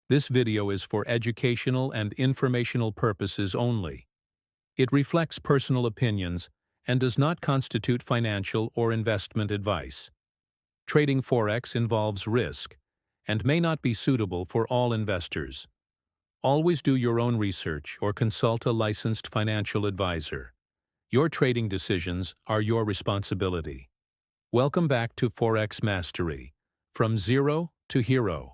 This video is for educational and informational purposes only. It reflects personal opinions and does not constitute financial or investment advice. Trading Forex involves risk and may not be suitable for all investors. Always do your own research or consult a licensed financial advisor. Your trading decisions are your responsibility. Welcome back to Forex Mastery, from zero to hero.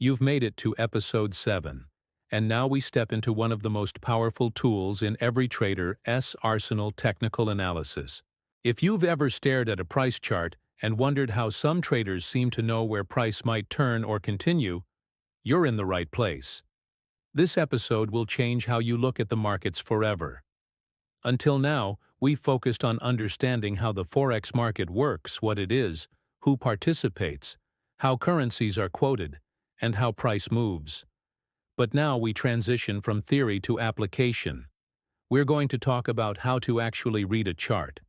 You've made it to episode 7, and now we step into one of the most powerful tools in every trader's arsenal: technical analysis. If you've ever stared at a price chart and wondered how some traders seem to know where price might turn or continue, you're in the right place. This episode will change how you look at the markets forever. Until now, we've focused on understanding how the Forex market works, what it is, who participates, how currencies are quoted, and how price moves. But now we transition from theory to application. We're going to talk about how to actually read a chart,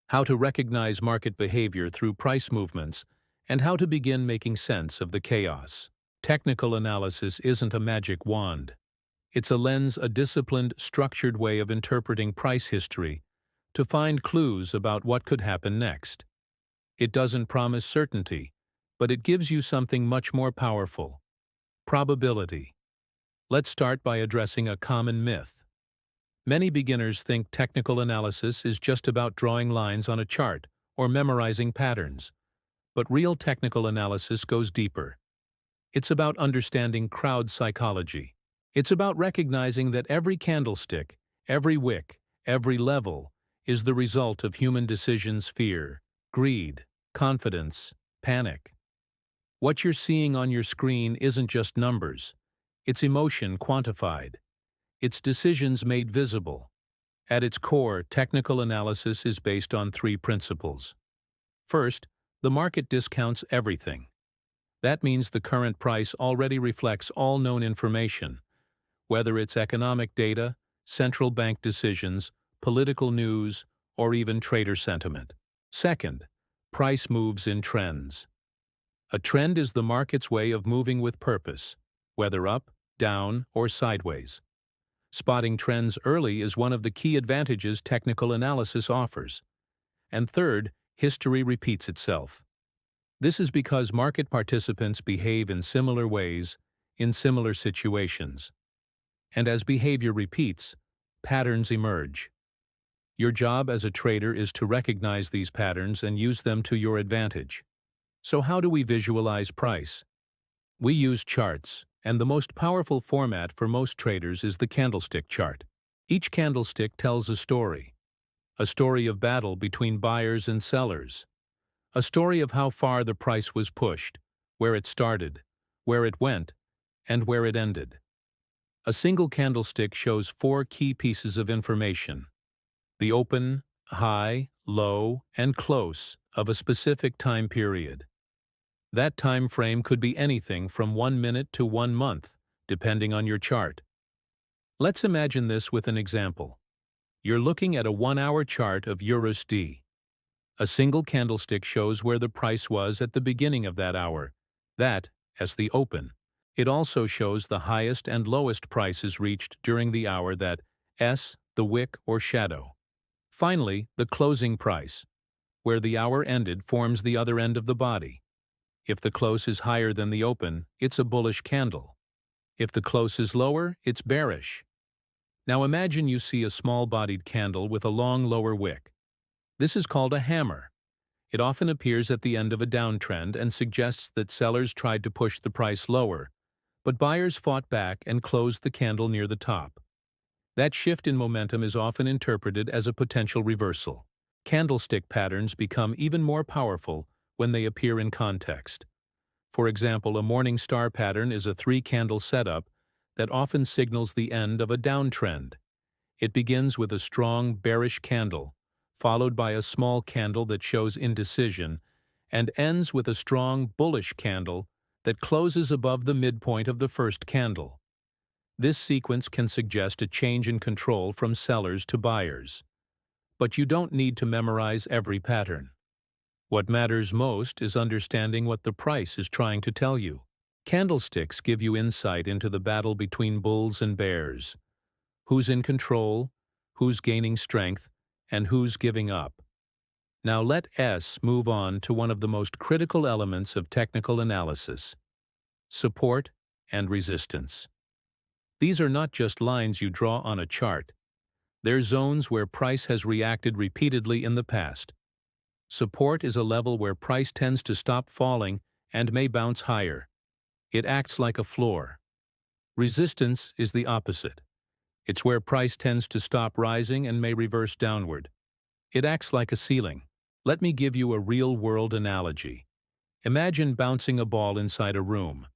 how to recognize market behavior through price movements, and how to begin making sense of the chaos. Technical analysis isn't a magic wand. It's a lens, a disciplined, structured way of interpreting price history to find clues about what could happen next. It doesn't promise certainty, but it gives you something much more powerful: probability. Let's start by addressing a common myth. Many beginners think technical analysis is just about drawing lines on a chart or memorizing patterns, but real technical analysis goes deeper. It's about understanding crowd psychology. It's about recognizing that every candlestick, every wick, every level is the result of human decisions: fear, greed, confidence, panic. What you're seeing on your screen isn't just numbers. It's emotion quantified. It's decisions made visible. At its core, technical analysis is based on 3 principles. First, the market discounts everything. That means the current price already reflects all known information, whether it's economic data, central bank decisions, political news, or even trader sentiment. Second, price moves in trends. A trend is the market's way of moving with purpose, whether up, down, or sideways. Spotting trends early is one of the key advantages technical analysis offers. And third, history repeats itself. This is because market participants behave in similar ways, in similar situations. And as behavior repeats, patterns emerge. Your job as a trader is to recognize these patterns and use them to your advantage. So how do we visualize price? We use charts, and the most powerful format for most traders is the candlestick chart. Each candlestick tells a story of battle between buyers and sellers, a story of how far the price was pushed, where it started, where it went, and where it ended. A single candlestick shows 4 key pieces of information: the open, high, low, and close of a specific time period. That time frame could be anything from 1 minute to 1 month, depending on your chart. Let's imagine this with an example. You're looking at a 1-hour chart of USD. A single candlestick shows where the price was at the beginning of that hour, that as the open. It also shows the highest and lowest prices reached during the hour, that S, the wick or shadow. Finally, the closing price, where the hour ended, forms the other end of the body. If the close is higher than the open, it's a bullish candle. If the close is lower, it's bearish. Now imagine you see a small-bodied candle with a long lower wick. This is called a hammer. It often appears at the end of a downtrend and suggests that sellers tried to push the price lower, but buyers fought back and closed the candle near the top. That shift in momentum is often interpreted as a potential reversal. Candlestick patterns become even more powerful when they appear in context. For example, a morning star pattern is a 3-candle setup that often signals the end of a downtrend. It begins with a strong bearish candle, followed by a small candle that shows indecision, and ends with a strong bullish candle that closes above the midpoint of the first candle. This sequence can suggest a change in control from sellers to buyers. But you don't need to memorize every pattern. What matters most is understanding what the price is trying to tell you. Candlesticks give you insight into the battle between bulls and bears. Who's in control, who's gaining strength, and who's giving up. Now let us move on to one of the most critical elements of technical analysis: support and resistance. These are not just lines you draw on a chart. They're zones where price has reacted repeatedly in the past. Support is a level where price tends to stop falling and may bounce higher. It acts like a floor. Resistance is the opposite. It's where price tends to stop rising and may reverse downward. It acts like a ceiling. Let me give you a real-world analogy. Imagine bouncing a ball inside a room.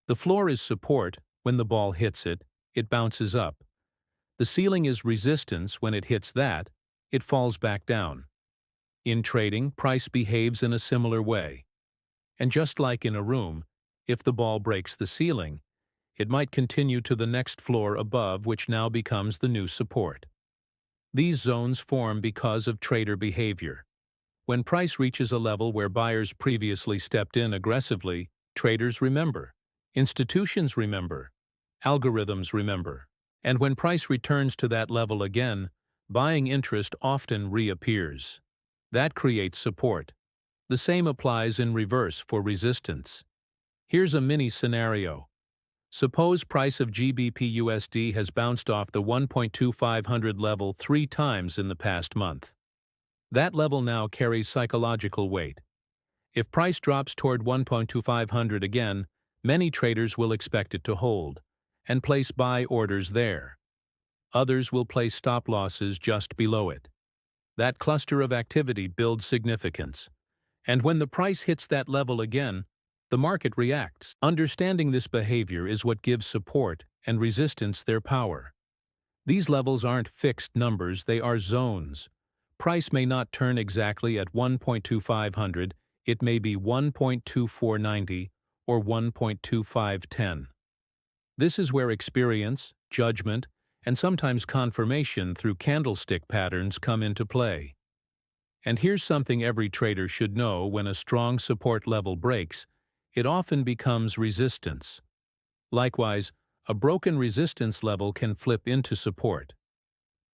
The floor is support. When the ball hits it, it bounces up. The ceiling is resistance. When it hits that, it falls back down. In trading, price behaves in a similar way. And just like in a room, if the ball breaks the ceiling, it might continue to the next floor above, which now becomes the new support. These zones form because of trader behavior. When price reaches a level where buyers previously stepped in aggressively, traders remember. Institutions remember. Algorithms remember. And when price returns to that level again, buying interest often reappears. That creates support. The same applies in reverse for resistance. Here's a mini scenario. Suppose price of GBP/USD has bounced off the 1.2500 level 3 times in the past month. That level now carries psychological weight. If price drops toward 1.2500 again, many traders will expect it to hold and place buy orders there. Others will place stop losses just below it. That cluster of activity builds significance. And when the price hits that level again, the market reacts. Understanding this behavior is what gives support and resistance their power. These levels aren't fixed numbers, they are zones. Price may not turn exactly at 1.2500, it may be 1.2490 or 1.2510. This is where experience, judgment, and sometimes confirmation through candlestick patterns come into play. And here's something every trader should know: when a strong support level breaks, it often becomes resistance. Likewise, a broken resistance level can flip into support.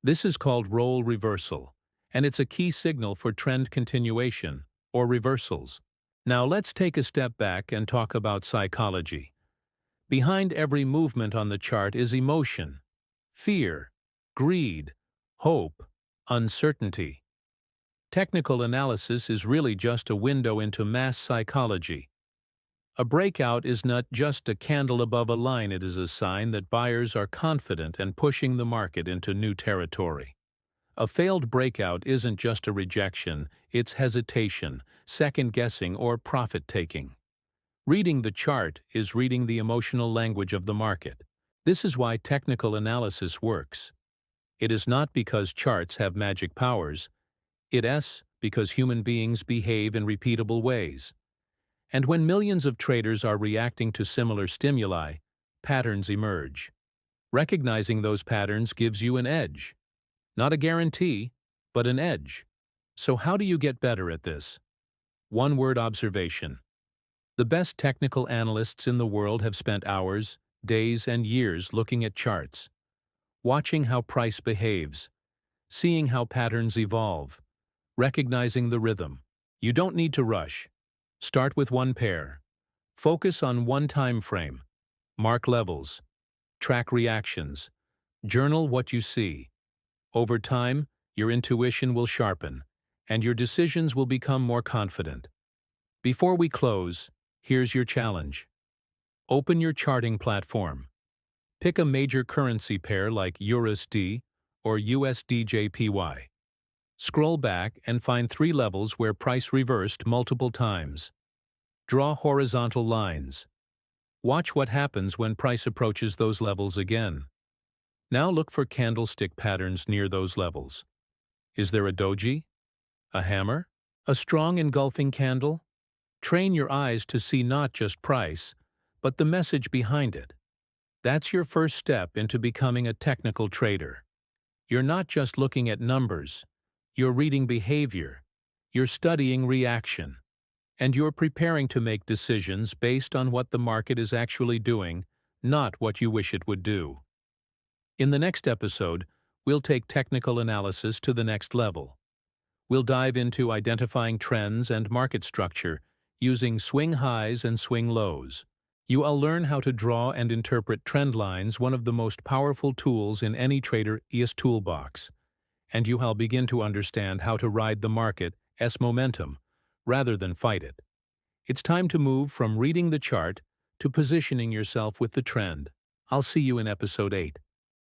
This is called role reversal, and it's a key signal for trend continuation or reversals. Now let's take a step back and talk about psychology. Behind every movement on the chart is emotion, fear, greed, hope, uncertainty. Technical analysis is really just a window into mass psychology. A breakout is not just a candle above a line, it is a sign that buyers are confident and pushing the market into new territory. A failed breakout isn't just a rejection, it's hesitation, second-guessing, or profit-taking. Reading the chart is reading the emotional language of the market. This is why technical analysis works. It is not because charts have magic powers. It is because human beings behave in repeatable ways. And when millions of traders are reacting to similar stimuli, patterns emerge. Recognizing those patterns gives you an edge. Not a guarantee, but an edge. So how do you get better at this? One-word observation. The best technical analysts in the world have spent hours, days, and years looking at charts, watching how price behaves, seeing how patterns evolve, recognizing the rhythm. You don't need to rush. Start with one pair. Focus on one time frame. Mark levels. Track reactions. Journal what you see. Over time, your intuition will sharpen, and your decisions will become more confident. Before we close, here's your challenge. Open your charting platform. Pick a major currency pair like EURUSD or USDJPY. Scroll back and find 3 levels where price reversed multiple times. Draw horizontal lines. Watch what happens when price approaches those levels again. Now look for candlestick patterns near those levels. Is there a doji? A hammer? A strong engulfing candle? Train your eyes to see not just price, but the message behind it. That's your first step into becoming a technical trader. You're not just looking at numbers. You're reading behavior. You're studying reaction. and you're preparing to make decisions based on what the market is actually doing, not what you wish it would do. In the next episode, we'll take technical analysis to the next level. We'll dive into identifying trends and market structure using swing highs and swing lows. You'll learn how to draw and interpret trend lines, one of the most powerful tools in any trader's toolbox. And you'll begin to understand how to ride the market's momentum rather than fight it. It's time to move from reading the chart to positioning yourself with the trend. I'll see you in episode 8.